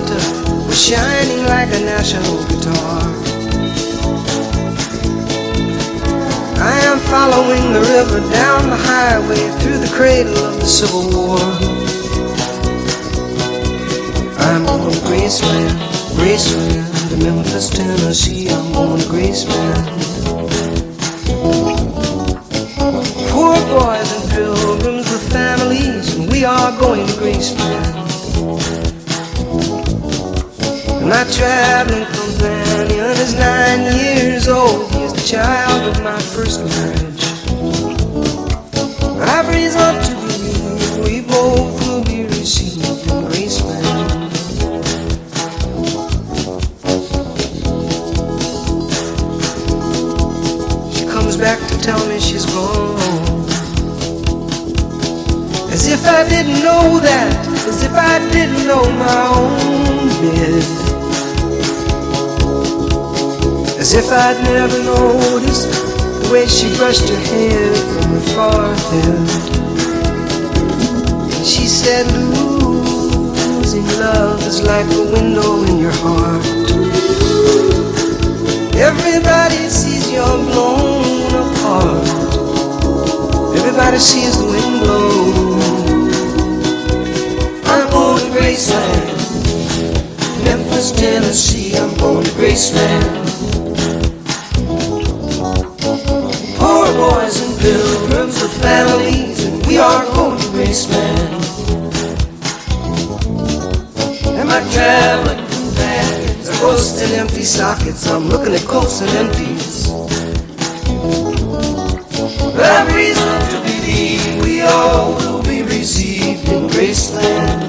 Santa was shining like a national guitar. I am following the river down the highway through the cradle of the Civil War. I'm going to Graceland, Graceland, to Memphis, Tennessee. I'm going to Graceland. Poor boys and pilgrims with families, and we are going to Graceland. And my traveling companion is 9 years old. He is the child of my first marriage. I've reason to believe we both will be received in Graceland. She comes back to tell me she's gone, as if I didn't know that, as if I didn't know my own bed. As if I'd never noticed the way she brushed her hair from her forehead. And she said, losing love is like a window in your heart. Everybody sees you're blown apart. Everybody sees the wind blow. I'm going to Graceland, Memphis, Tennessee. I'm going to Graceland. Poor boys and pilgrims with families, and we are going to Graceland. And my traveling companions are ghosts and empty sockets. I'm looking at coats and empties. But I've reason to believe we all will be received in Graceland.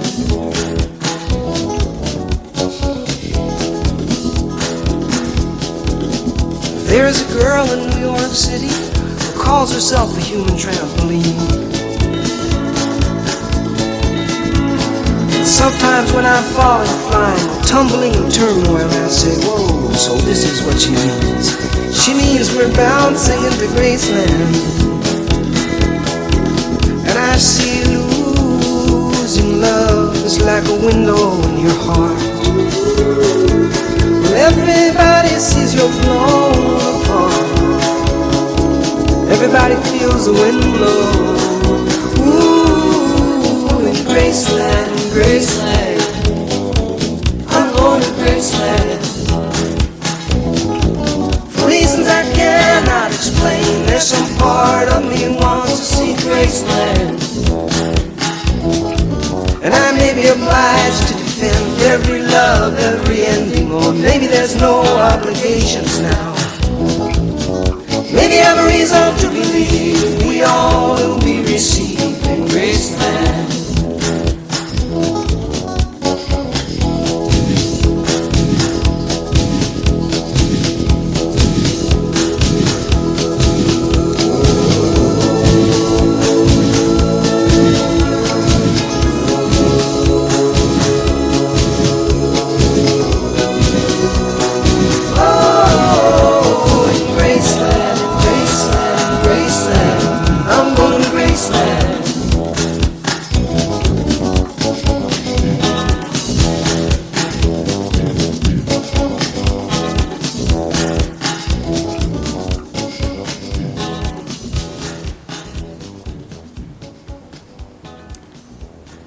There's a girl in New York City who calls herself a human trampoline. And sometimes when I'm falling, flying, tumbling in turmoil, I say, whoa, so this is what she means. She means we're bouncing into Graceland. And I see losing love is like a window in your heart. Everybody sees you're blown apart. Everybody feels the wind blow. Ooh, in Graceland, Graceland. I'm going to Graceland. For reasons I cannot explain, there's some part of me wants to see Graceland. And I may be obliged to defend every love, every ending, or maybe there's no obligations now. Maybe I have a reason to believe we all will be received in Graceland.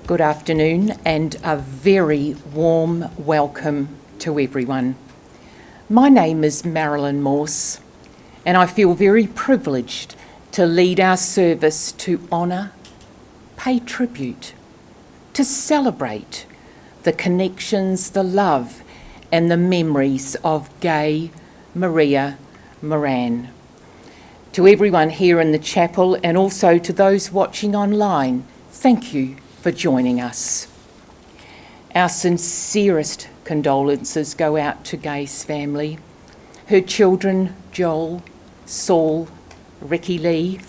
Good afternoon and a very warm welcome to everyone. My name is Marilyn Morse and I feel very privileged to lead our service to honour, pay tribute, to celebrate the connections, the love and the memories of Gay Maria Moran. To everyone here in the chapel and also to those watching online, thank you for joining us. Our sincerest condolences go out to Gay's family, her children Joel, Saul, Ricky Lee,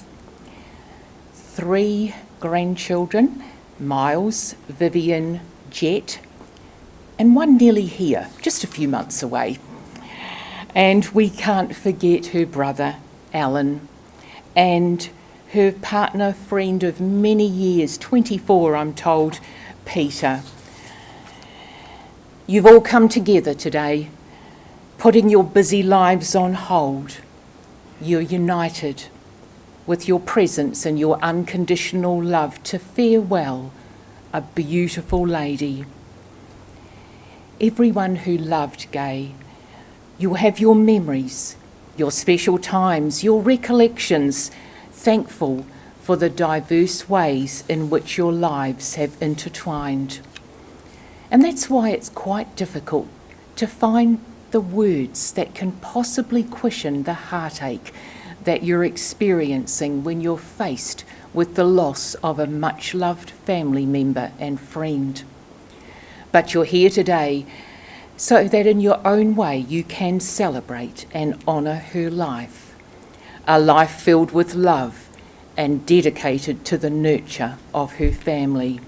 3 grandchildren, Miles, Vivian, Jet, and 1 nearly here, just a few months away. And we can't forget her brother, Alan, and her partner, friend of many years, 24 I'm told, Peter. You've all come together today, putting your busy lives on hold. You're united with your presence and your unconditional love to farewell a beautiful lady. Everyone who loved Gay, you'll have your memories, your special times, your recollections, thankful for the diverse ways in which your lives have intertwined. And that's why it's quite difficult to find the words that can possibly cushion the heartache that you're experiencing when you're faced with the loss of a much-loved family member and friend. But you're here today so that in your own way you can celebrate and honour her life, a life filled with love and dedicated to the nurture of her family.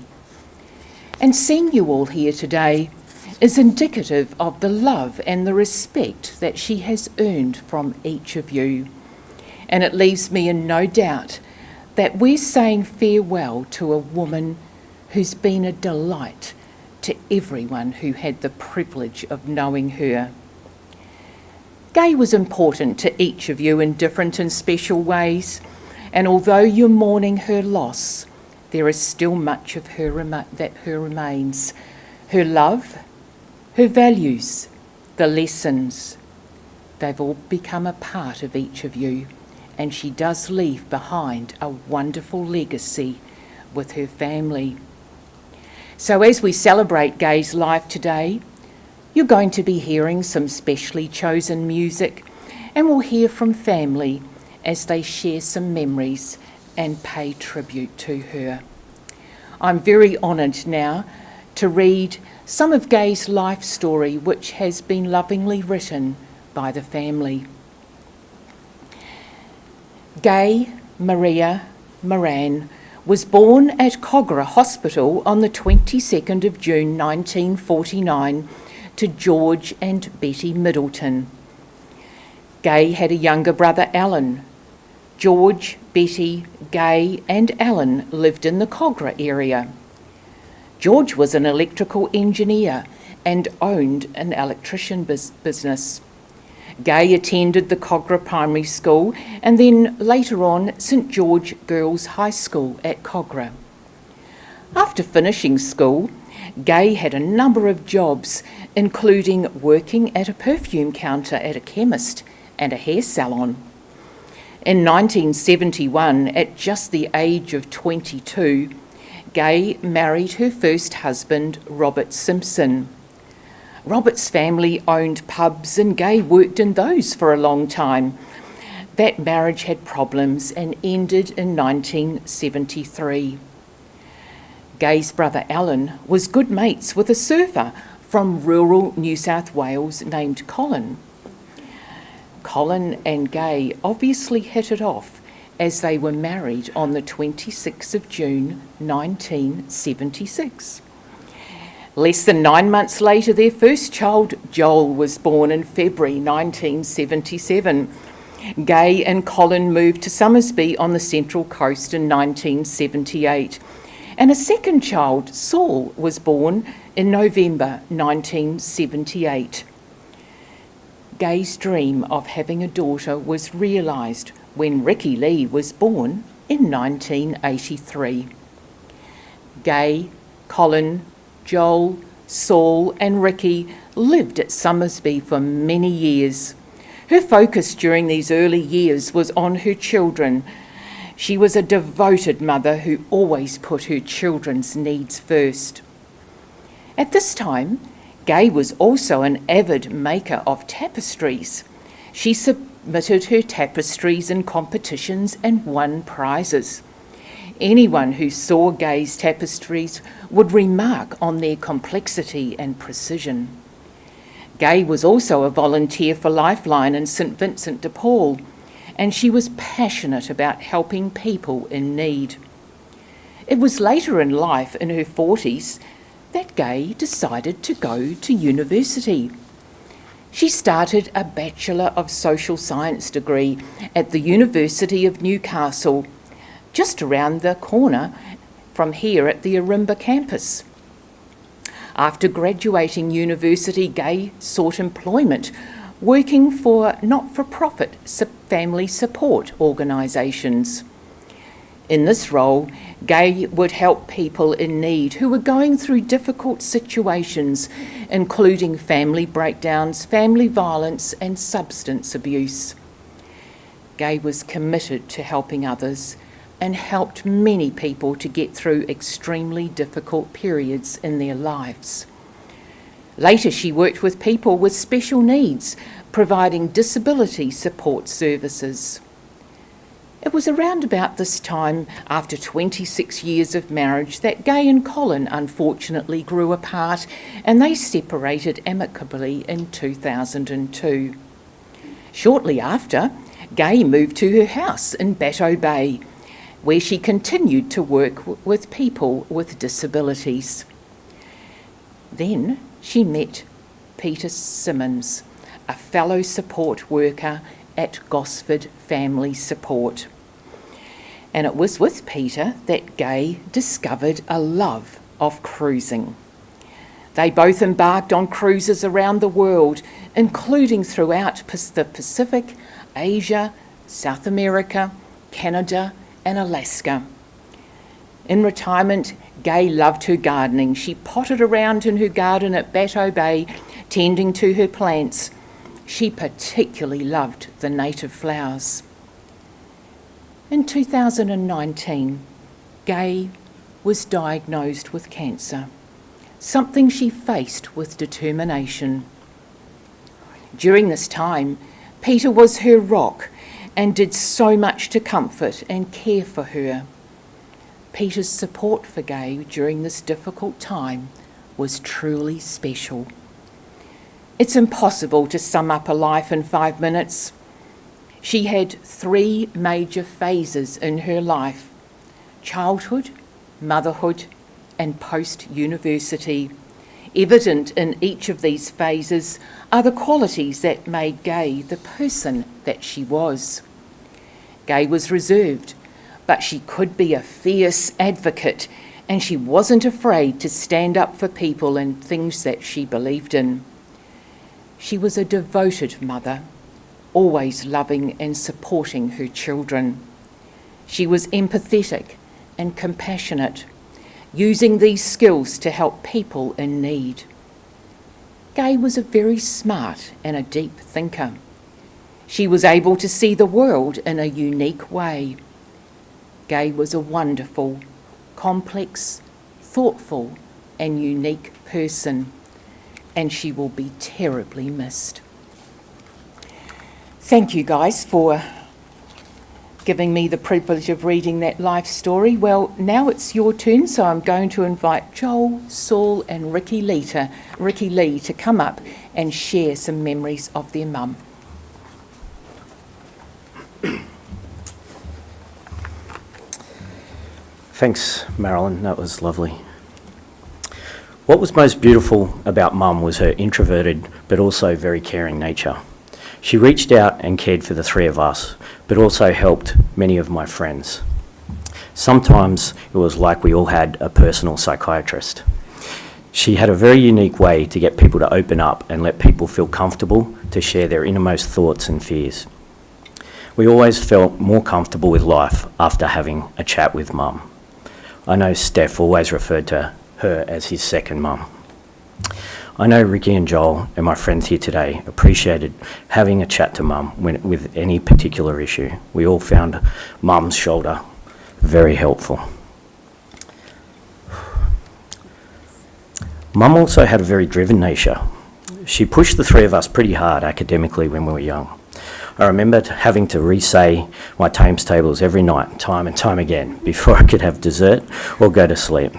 And seeing you all here today is indicative of the love and the respect that she has earned from each of you. And it leaves me in no doubt that we're saying farewell to a woman who's been a delight to everyone who had the privilege of knowing her. Gay was important to each of you in different and special ways, and although you're mourning her loss, there is still much of her remains. Her love, her values, the lessons, they've all become a part of each of you, and she does leave behind a wonderful legacy with her family. So as we celebrate Gay's life today, you're going to be hearing some specially chosen music, and we'll hear from family as they share some memories and pay tribute to her. I'm very honoured now to read some of Gay's life story, which has been lovingly written by the family. Gay Maria Moran was born at Kogarah Hospital on the 22nd of June 1949 to George and Betty Middleton. Gay had a younger brother, Alan. George, Betty, Gay and Alan lived in the Kogarah area. George was an electrical engineer and owned an electrician business. Gay attended the Kogarah Primary School and then later on St George Girls High School at Kogarah. After finishing school, Gay had a number of jobs, including working at a perfume counter at a chemist and a hair salon. In 1971, at just the age of 22, Gay married her first husband, Robert Simpson. Robert's family owned pubs and Gay worked in those for a long time. That marriage had problems and ended in 1973. Gay's brother Alan was good mates with a surfer from rural New South Wales named Colin. Colin and Gay obviously hit it off as they were married on the 26th of June 1976. Less than 9 months later, their first child, Joel, was born in February 1977. Gay and Colin moved to Somersby on the Central Coast in 1978. And a second child, Saul, was born in November 1978. Gay's dream of having a daughter was realised when Ricky Lee was born in 1983. Gay, Colin, Joel, Saul and Ricky lived at Somersby for many years. Her focus during these early years was on her children. She was a devoted mother who always put her children's needs first. At this time, Gay was also an avid maker of tapestries. She submitted her tapestries in competitions and won prizes. Anyone who saw Gay's tapestries would remark on their complexity and precision. Gay was also a volunteer for Lifeline in St Vincent de Paul, and she was passionate about helping people in need. It was later in life, in her 40s, that Gay decided to go to university. She started a Bachelor of Social Science degree at the University of Newcastle, just around the corner from here at the Ourimbah campus. After graduating university, Gay sought employment, working for not-for-profit family support organisations. In this role, Gay would help people in need who were going through difficult situations, including family breakdowns, family violence and substance abuse. Gay was committed to helping others and helped many people to get through extremely difficult periods in their lives. Later, she worked with people with special needs, providing disability support services. It was around about this time, after 26 years of marriage, that Gay and Colin unfortunately grew apart and they separated amicably in 2002. Shortly after, Gay moved to her house in Batteau Bay, where she continued to work with people with disabilities. Then she met Peter Simmons, a fellow support worker at Gosford Family Support. And it was with Peter that Gay discovered a love of cruising. They both embarked on cruises around the world, including throughout the Pacific, Asia, South America, Canada, and Alaska. In retirement, Gay loved her gardening. She potted around in her garden at Batteau Bay, tending to her plants. She particularly loved the native flowers. In 2019, Gay was diagnosed with cancer, something she faced with determination. During this time, Peter was her rock and did so much to comfort and care for her. Peter's support for Gay during this difficult time was truly special. It's impossible to sum up a life in 5 minutes. She had 3 major phases in her life: childhood, motherhood, and post-university. Evident in each of these phases are the qualities that made Gay the person that she was. Gay was reserved, but she could be a fierce advocate, and she wasn't afraid to stand up for people and things that she believed in. She was a devoted mother, always loving and supporting her children. She was empathetic and compassionate, using these skills to help people in need. Gay was a very smart and a deep thinker. She was able to see the world in a unique way. Gay was a wonderful, complex, thoughtful, and unique person, and she will be terribly missed. Thank you guys for giving me the privilege of reading that life story. Well, now it's your turn, so I'm going to invite Joel, Saul and Ricky Lee to come up and share some memories of their mum. Thanks, Marilyn. That was lovely. What was most beautiful about Mum was her introverted but also very caring nature. She reached out and cared for the 3 of us, but also helped many of my friends. Sometimes it was like we all had a personal psychiatrist. She had a very unique way to get people to open up and let people feel comfortable to share their innermost thoughts and fears. We always felt more comfortable with life after having a chat with Mum. I know Steph always referred to her as his second mum. I know Ricky and Joel and my friends here today appreciated having a chat to Mum with any particular issue. We all found Mum's shoulder very helpful. Mum also had a very driven nature. She pushed the 3 of us pretty hard academically when we were young. I remember having to re-say my times tables every night, time and time again, before I could have dessert or go to sleep.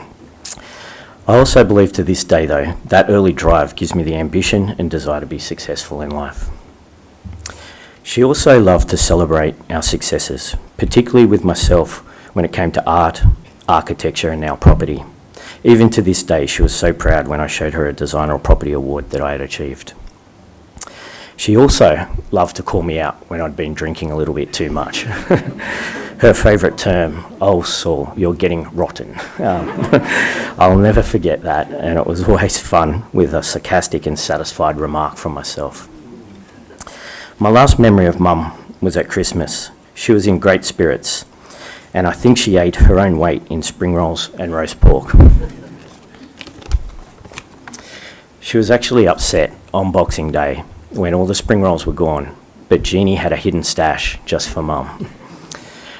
I also believe to this day, though, that early drive gives me the ambition and desire to be successful in life. She also loved to celebrate our successes, particularly with myself when it came to art, architecture and now property. Even to this day, she was so proud when I showed her a designer property award that I had achieved. She also loved to call me out when I'd been drinking a little bit too much. her favourite term, "Oh, Saul, you're getting rotten." I'll never forget that, and it was always fun with a sarcastic and satisfied remark from myself. My last memory of Mum was at Christmas. She was in great spirits, and I think she ate her own weight in spring rolls and roast pork. She was actually upset on Boxing Day when all the spring rolls were gone, but Jeannie had a hidden stash just for Mum.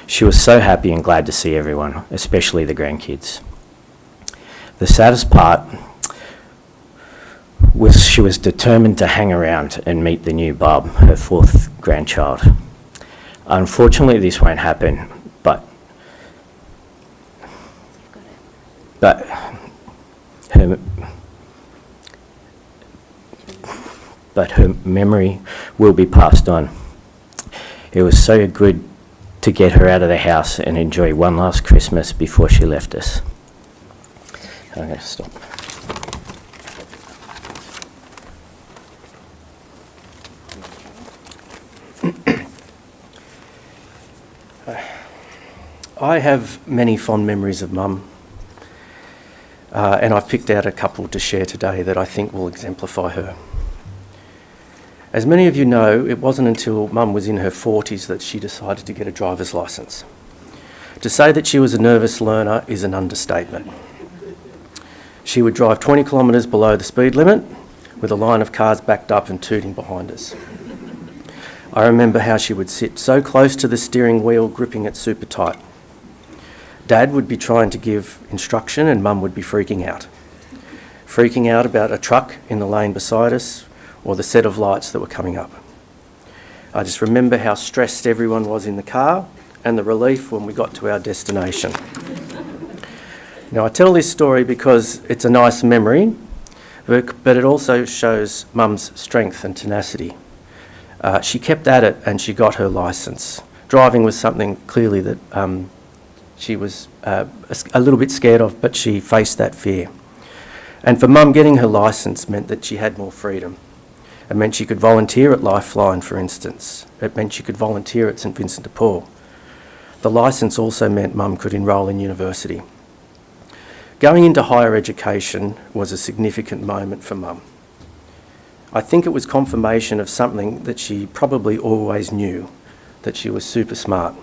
She was so happy and glad to see everyone, especially the grandkids. The saddest part was she was determined to hang around and meet the new bub, her fourth grandchild. Unfortunately, this won't happen, but her memory will be passed on. It was so good to get her out of the house and enjoy one last Christmas before she left us. I'm going to stop. I have many fond memories of Mum, and I've picked out a couple to share today that I think will exemplify her. As many of you know, it wasn't until Mum was in her 40s that she decided to get a driver's licence. To say that she was a nervous learner is an understatement. She would drive 20 kilometres below the speed limit with a line of cars backed up and tooting behind us. I remember how she would sit so close to the steering wheel, gripping it super tight. Dad would be trying to give instruction and Mum would be freaking out. Freaking out about a truck in the lane beside us or the set of lights that were coming up. I just remember how stressed everyone was in the car and the relief when we got to our destination. Now, I tell this story because it's a nice memory, but it also shows Mum's strength and tenacity. She kept at it and she got her licence. Driving was something clearly that she was a little bit scared of, but she faced that fear. And for Mum, getting her licence meant that she had more freedom. It meant she could volunteer at Lifeline, for instance. It meant she could volunteer at St Vincent de Paul. The licence also meant Mum could enrol in university. Going into higher education was a significant moment for Mum. I think it was confirmation of something that she probably always knew, that she was super smart.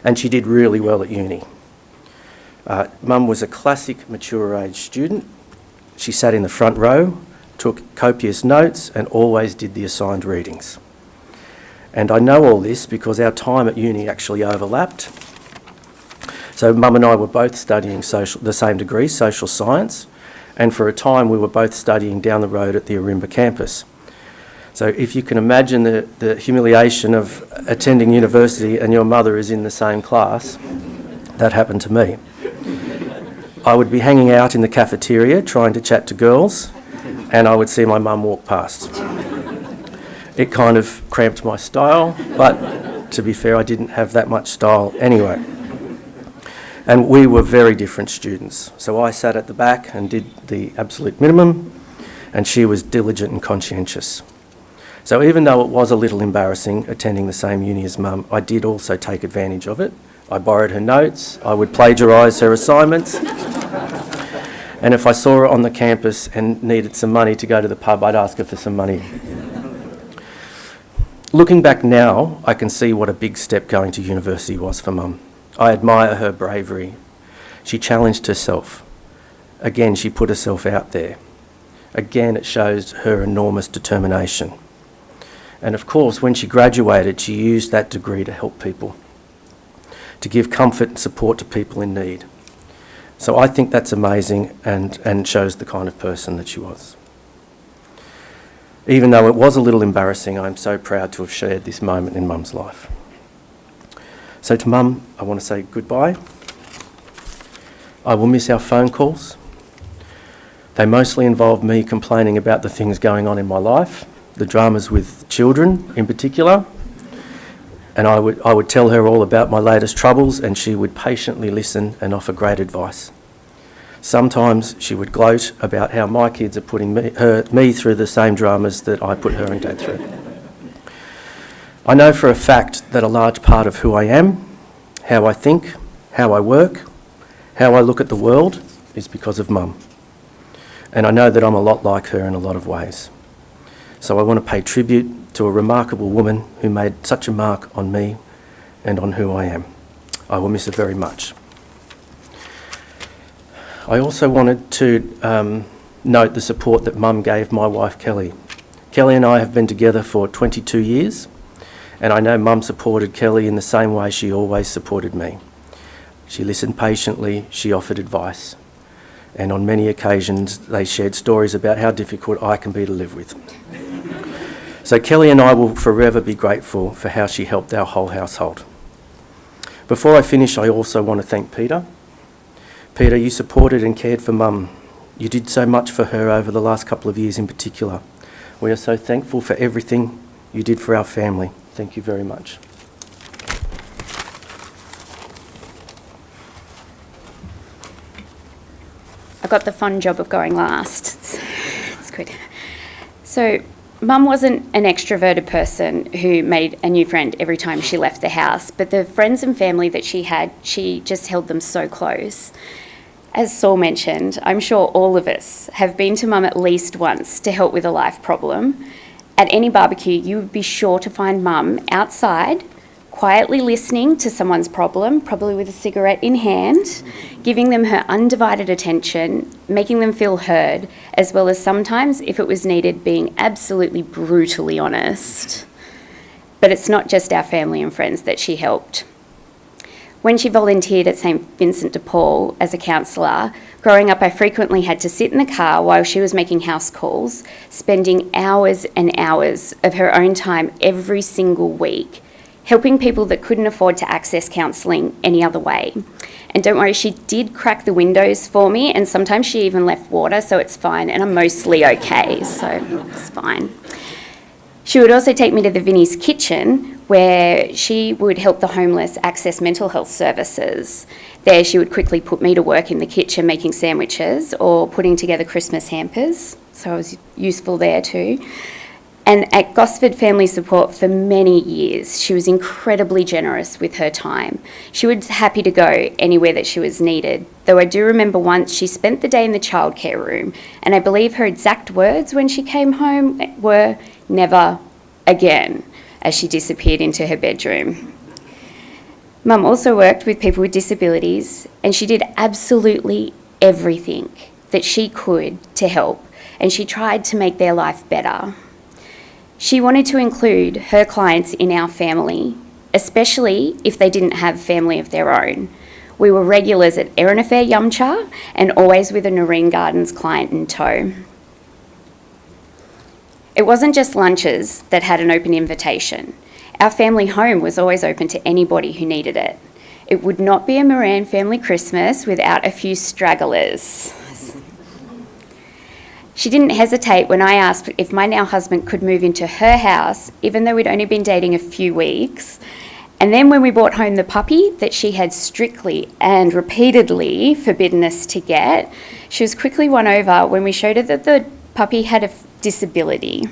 And she did really well at uni. Mum was a classic mature age student. She sat in the front row, took copious notes and always did the assigned readings. And I know all this because our time at uni actually overlapped. So Mum and I were both studying the same degree, social science, and for a time we were both studying down the road at the Ourimbah campus. So if you can imagine the humiliation of attending university and your mother is in the same class, that happened to me. I would be hanging out in the cafeteria trying to chat to girls, and I would see my mum walk past. It kind of cramped my style, but to be fair, I didn't have that much style anyway. And we were very different students. So I sat at the back and did the absolute minimum, and she was diligent and conscientious. So even though it was a little embarrassing attending the same uni as Mum, I did also take advantage of it. I borrowed her notes, I would plagiarise her assignments, and if I saw her on the campus and needed some money to go to the pub, I'd ask her for some money. Looking back now, I can see what a big step going to university was for Mum. I admire her bravery. She challenged herself. Again, she put herself out there. Again, it shows her enormous determination. And of course, when she graduated, she used that degree to help people, to give comfort and support to people in need. So I think that's amazing and shows the kind of person that she was. Even though it was a little embarrassing, I'm so proud to have shared this moment in Mum's life. So to Mum, I want to say goodbye. I will miss our phone calls. They mostly involve me complaining about the things going on in my life, the dramas with children in particular. And I would tell her all about my latest troubles and she would patiently listen and offer great advice. Sometimes she would gloat about how my kids are putting me through the same dramas that I put her and Dad through. I know for a fact that a large part of who I am how I think, how I work, how I look at the world is because of Mum. And I know that I'm a lot like her in a lot of ways. So I want to pay tribute to a remarkable woman who made such a mark on me and on who I am. I will miss her very much. I also wanted to note the support that Mum gave my wife Kelly. Kelly and I have been together for 22 years, and I know Mum supported Kelly in the same way she always supported me. She listened patiently, she offered advice, and on many occasions they shared stories about how difficult I can be to live with. So Kelly and I will forever be grateful for how she helped our whole household. Before I finish, I also want to thank Peter. Peter, you supported and cared for Mum. You did so much for her over the last couple of years in particular. We are so thankful for everything you did for our family. Thank you very much. I got the fun job of going last. It's good. So, Mum wasn't an extroverted person who made a new friend every time she left the house, but the friends and family that she had, she just held them so close. As Saul mentioned, I'm sure all of us have been to Mum at least once to help with a life problem. At any barbecue, you would be sure to find Mum outside, quietly listening to someone's problem, probably with a cigarette in hand, giving them her undivided attention, making them feel heard, as well as sometimes, if it was needed, being absolutely brutally honest. But it's not just our family and friends that she helped. When she volunteered at St Vincent de Paul as a counsellor, growing up I frequently had to sit in the car while she was making house calls, spending hours and hours of her own time every single week, helping people that couldn't afford to access counselling any other way. And don't worry, she did crack the windows for me, and sometimes she even left water, so it's fine, and I'm mostly okay, so it's fine. She would also take me to the Vinnie's kitchen, where she would help the homeless access mental health services. There she would quickly put me to work in the kitchen making sandwiches or putting together Christmas hampers, so I was useful there too. And at Gosford Family Support for many years, she was incredibly generous with her time. She was happy to go anywhere that she was needed, though I do remember once she spent the day in the childcare room, and I believe her exact words when she came home were, "Never again," as she disappeared into her bedroom. Mum also worked with people with disabilities, and she did absolutely everything that she could to help, and she tried to make their life better. She wanted to include her clients in our family, especially if they didn't have family of their own. We were regulars at Erin Affair Yumcha and always with a Noreen Gardens client in tow. It wasn't just lunches that had an open invitation. Our family home was always open to anybody who needed it. It would not be a Moran family Christmas without a few stragglers. She didn't hesitate when I asked if my now husband could move into her house, even though we'd only been dating a few weeks. And then when we brought home the puppy that she had strictly and repeatedly forbidden us to get, she was quickly won over when we showed her that the puppy had a disability.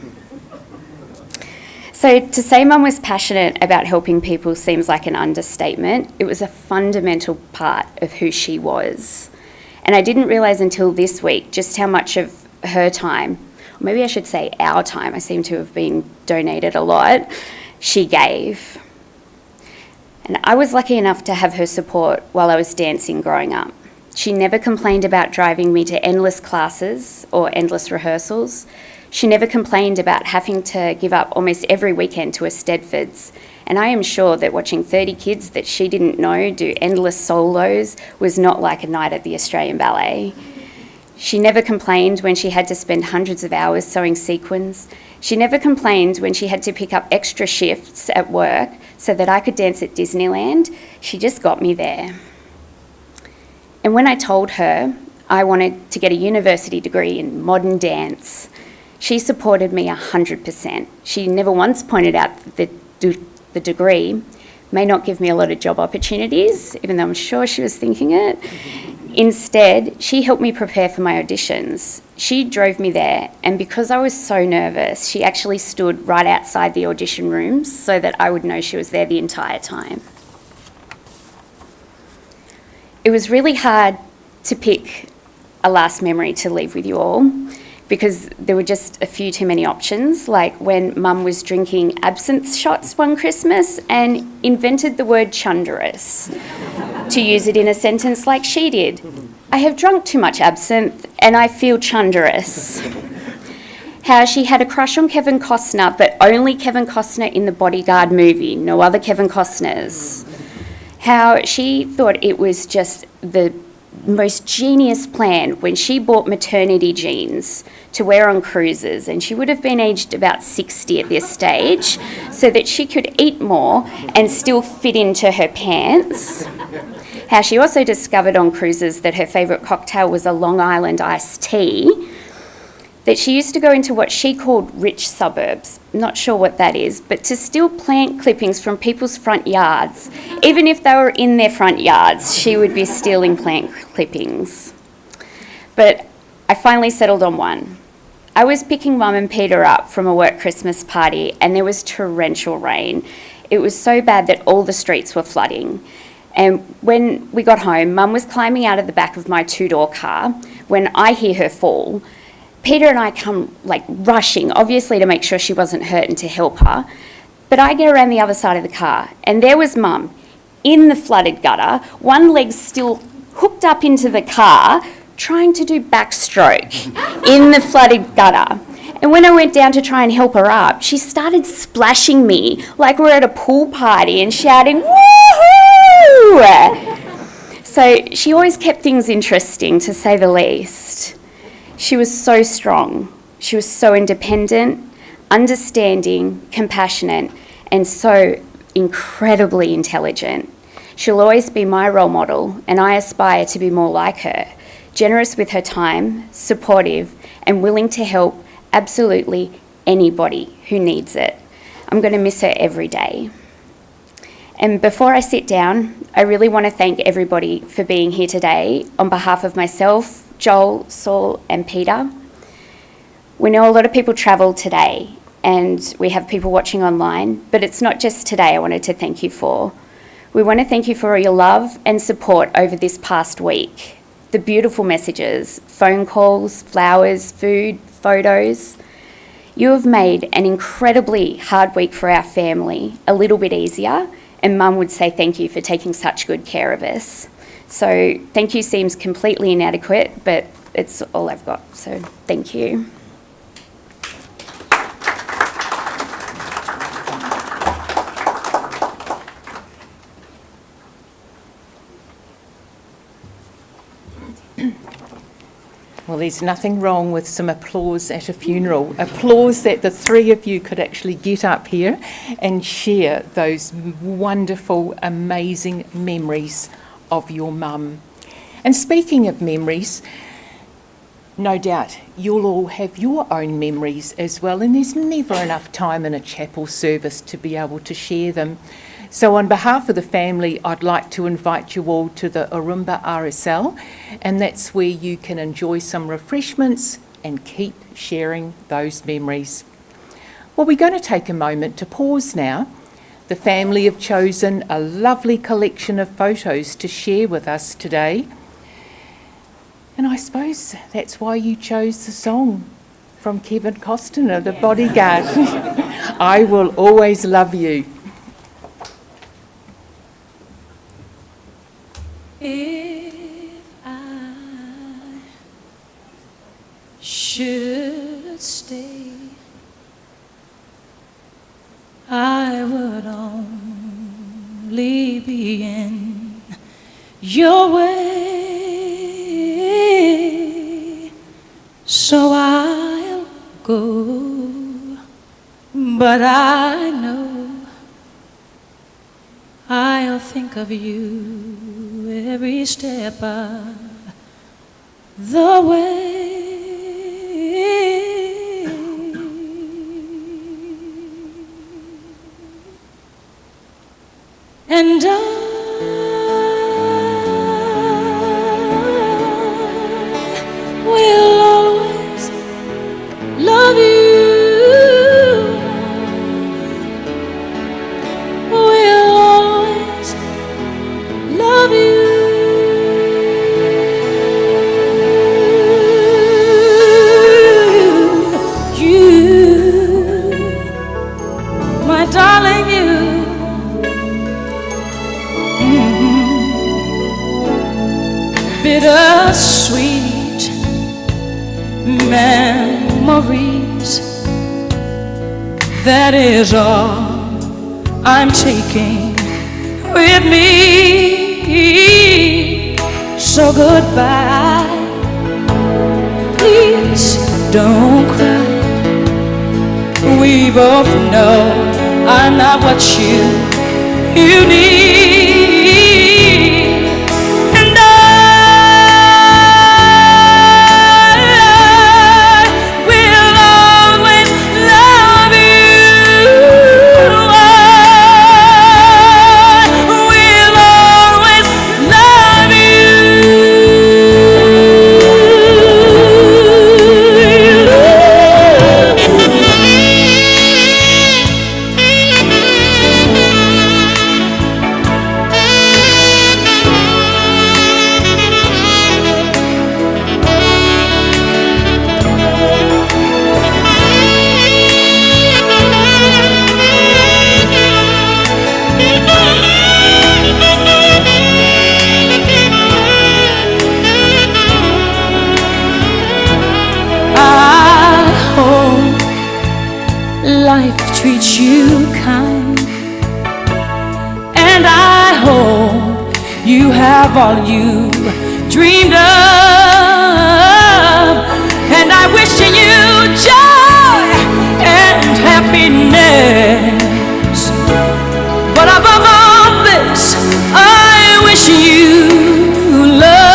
So to say Mum was passionate about helping people seems like an understatement. It was a fundamental part of who she was. And I didn't realise until this week just how much of her time, or maybe I should say our time, I seem to have been donated a lot, she gave. And I was lucky enough to have her support while I was dancing growing up. She never complained about driving me to endless classes or endless rehearsals. She never complained about having to give up almost every weekend to a Stedfords. And I am sure that watching 30 kids that she didn't know do endless solos was not like a night at the Australian Ballet. She never complained when she had to spend hundreds of hours sewing sequins. She never complained when she had to pick up extra shifts at work so that I could dance at Disneyland. She just got me there. And when I told her I wanted to get a university degree in modern dance, she supported me 100%. She never once pointed out that the degree may not give me a lot of job opportunities, even though I'm sure she was thinking it. Instead, she helped me prepare for my auditions. She drove me there, and because I was so nervous, she actually stood right outside the audition rooms so that I would know she was there the entire time. It was really hard to pick a last memory to leave with you all because there were just a few too many options, like when Mum was drinking absinthe shots one Christmas and invented the word chunderous to use it in a sentence like she did. I have drunk too much absinthe and I feel chunderous. How she had a crush on Kevin Costner, but only Kevin Costner in the Bodyguard movie, no other Kevin Costners. How she thought it was just the most genius plan when she bought maternity jeans to wear on cruises, and she would have been aged about 60 at this stage, so that she could eat more and still fit into her pants. How she also discovered on cruises that her favourite cocktail was a Long Island iced tea, that she used to go into what she called rich suburbs, not sure what that is, but to steal plant clippings from people's front yards. Even if they were in their front yards, she would be stealing plant clippings. But I finally settled on one. I was picking Mum and Peter up from a work Christmas party and there was torrential rain. It was so bad that all the streets were flooding. And when we got home, Mum was climbing out of the back of my two-door car when I hear her fall. Peter and I come rushing, obviously to make sure she wasn't hurt and to help her. But I get around the other side of the car and there was Mum in the flooded gutter, one leg still hooked up into the car, trying to do backstroke in the flooded gutter. And when I went down to try and help her up, she started splashing me like we're at a pool party and shouting, "Woohoo!" So she always kept things interesting, to say the least. She was so strong. She was so independent, understanding, compassionate, and so incredibly intelligent. She'll always be my role model, and I aspire to be more like her, generous with her time, supportive, and willing to help absolutely anybody who needs it. I'm going to miss her every day. And before I sit down, I really want to thank everybody for being here today on behalf of myself, Joel, Saul and Peter. We know a lot of people travelled today and we have people watching online, but it's not just today I wanted to thank you for. We want to thank you for your love and support over this past week. The beautiful messages, phone calls, flowers, food, photos. You have made an incredibly hard week for our family a little bit easier, and Mum would say thank you for taking such good care of us. So thank you seems completely inadequate, but it's all I've got. So thank you. Well, there's nothing wrong with some applause at a funeral. Applause that the three of you could actually get up here and share those wonderful, amazing memories of your mum. And speaking of memories, no doubt you'll all have your own memories as well, and there's never enough time in a chapel service to be able to share them. So on behalf of the family, I'd like to invite you all to the Orumba RSL, and that's where you can enjoy some refreshments and keep sharing those memories. Well, we're going to take a moment to pause now. The family have chosen a lovely collection of photos to share with us today. And I suppose that's why you chose the song from Kevin Costner, The Bodyguard. I Will Always Love You. If I should stay, I would only be in your way, so I'll go, but I know I'll think of you every step of the way. And I will always love you. Will always love you. bittersweet memories. That is all I'm taking with me. So goodbye, please don't cry. We both know I'm not what you need. And I will always love you. I will always love life treats you kind, and I hope you have all you dreamed of, and I wish you joy and happiness, but above all this I wish you love.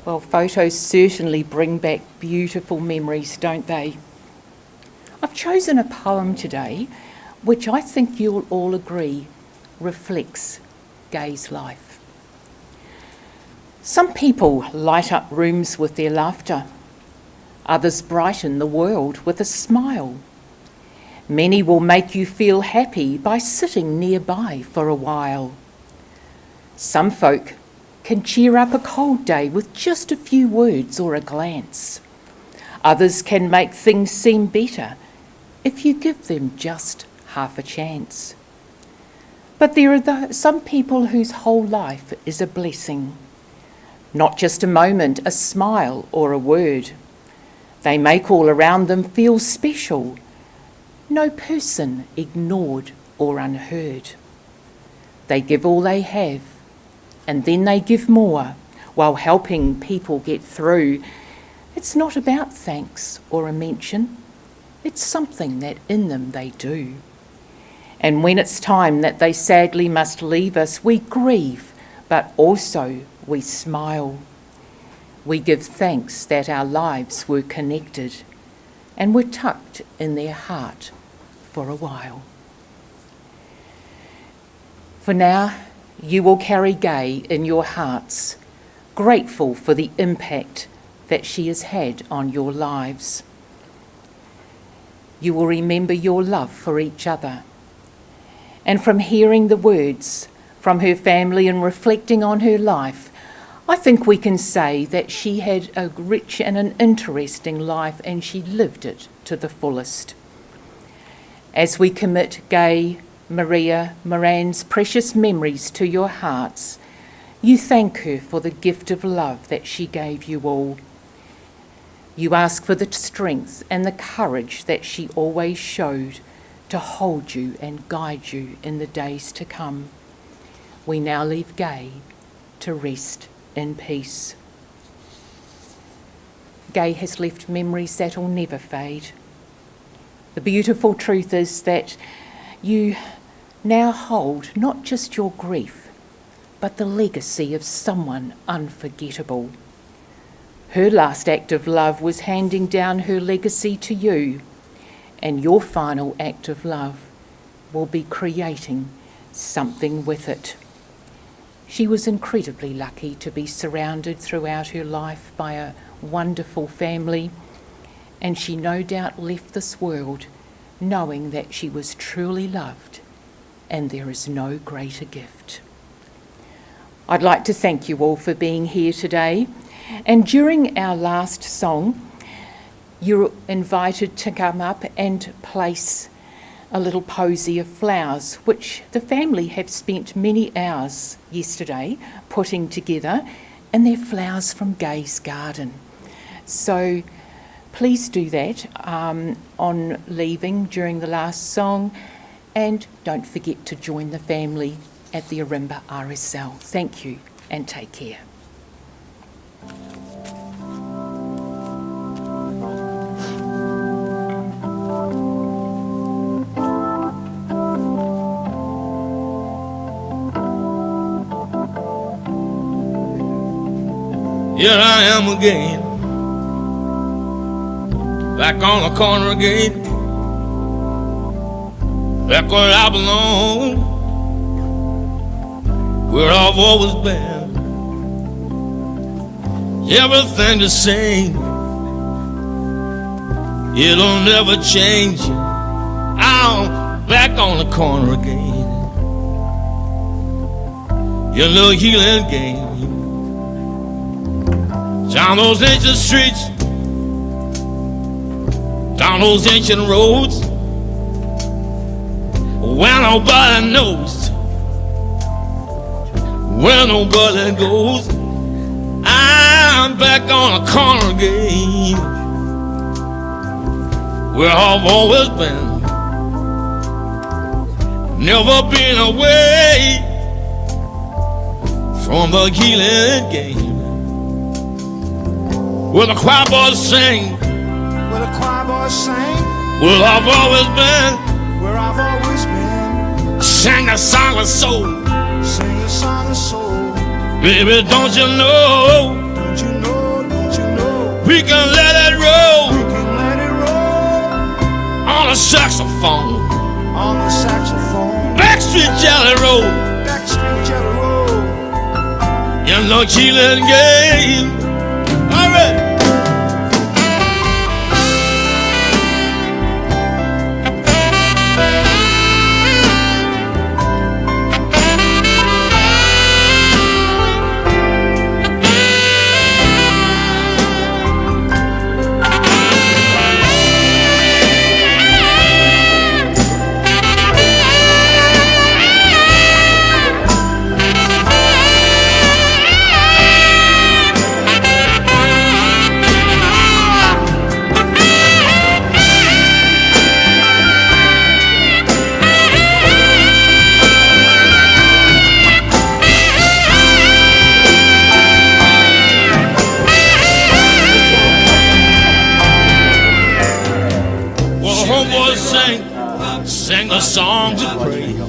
Well, photos certainly bring back beautiful memories, don't they? I've chosen a poem today which I think you'll all agree reflects Gay's life. Some people light up rooms with their laughter. Others brighten the world with a smile. Many will make you feel happy by sitting nearby for a while. Some folk can cheer up a cold day with just a few words or a glance. Others can make things seem better if you give them just half a chance. But there are some people whose whole life is a blessing, not just a moment, a smile or a word. They make all around them feel special, no person ignored or unheard. They give all they have, and then they give more while helping people get through. It's not about thanks or a mention. It's something that in them they do. And when it's time that they sadly must leave us, we grieve, but also we smile. We give thanks that our lives were connected and were tucked in their heart for a while. For now, you will carry Gay in your hearts, grateful for the impact that she has had on your lives. You will remember your love for each other, and from hearing the words, from her family and reflecting on her life, I think we can say that she had a rich and an interesting life, and she lived it to the fullest. As we commit Gay, Maria, Moran's precious memories to your hearts, you thank her for the gift of love that she gave you all. You ask for the strength and the courage that she always showed to hold you and guide you in the days to come. We now leave Gay to rest in peace. Gay has left memories that'll never fade. The beautiful truth is that you now hold not just your grief, but the legacy of someone unforgettable. Her last act of love was handing down her legacy to you, and your final act of love will be creating something with it. She was incredibly lucky to be surrounded throughout her life by a wonderful family, and she no doubt left this world knowing that she was truly loved, and there is no greater gift. I'd like to thank you all for being here today, and during our last song, you're invited to come up and place a little posy of flowers, which the family have spent many hours yesterday putting together, and they're flowers from Gay's garden. So please do that on leaving during the last song, and don't forget to join the family at the Arimba RSL. Thank you and take care. Here I am again, back on the corner again, back where I belong, where I've always been. Everything the same, it'll never change. I'm back on the corner again, your little healing game. Down those ancient streets, down those ancient roads, where nobody knows, where nobody goes. I'm back on the corner again, where I've always been, never been away from the healing game. Where the choir boys sing, Where the choir boys sing, where I've always been, where I've always been. sing a song of soul. Sing a song of soul. Baby, don't you know, Don't you know, don't you know? we can let it roll We can let it roll on a saxophone, on the saxophone. Backstreet Jelly Roll, Backstreet Jelly Roll. in the healing game. All right. Sing the songs of praise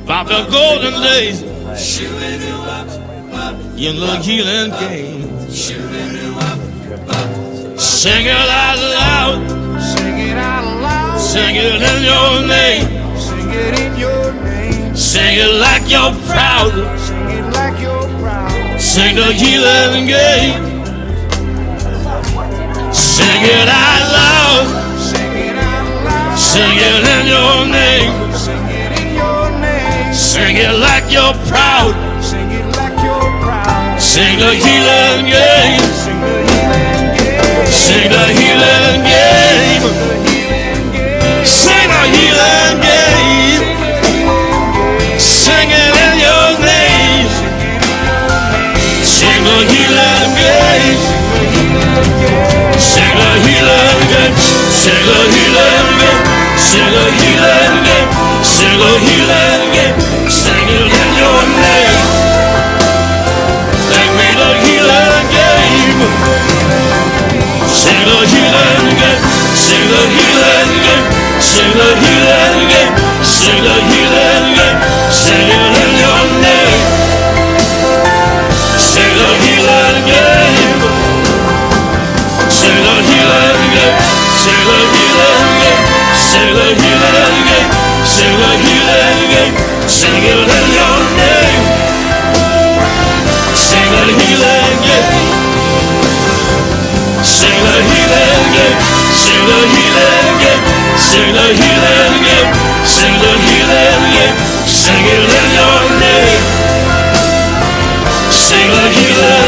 about the golden days in the healing game. Sing it out loud, Sing it out loud. sing it in your name, Sing it in your name. sing it like you're proud, Sing it like you're proud. sing the healing game. Sing it out loud, Sing it out loud. sing it in your name, Sing it in your name. Sing it like you're proud. Sing it like you're proud. Sing the healing game. Sing the healing game. Sing the healing game. Sing the healing game. Sing it in your name. Sing the healing game. Sing the healing game. Sing the healing game. Sing the healing game. Sing the healing game. Sing it in your name. Sing me the healing game. Sing the healing game. Sing the healing game. Sing the healing game. Sing the healing game. Sing it in your name. Sing the healing game. Sing the healing game. Sing the healing game. Sing the healing game. Sing the healing game. Sing it in your name. Sing the healing game. Sing the healing game. Sing the healing game. Sing the healing game. Sing the healing game. Sing it in your name. Sing the healing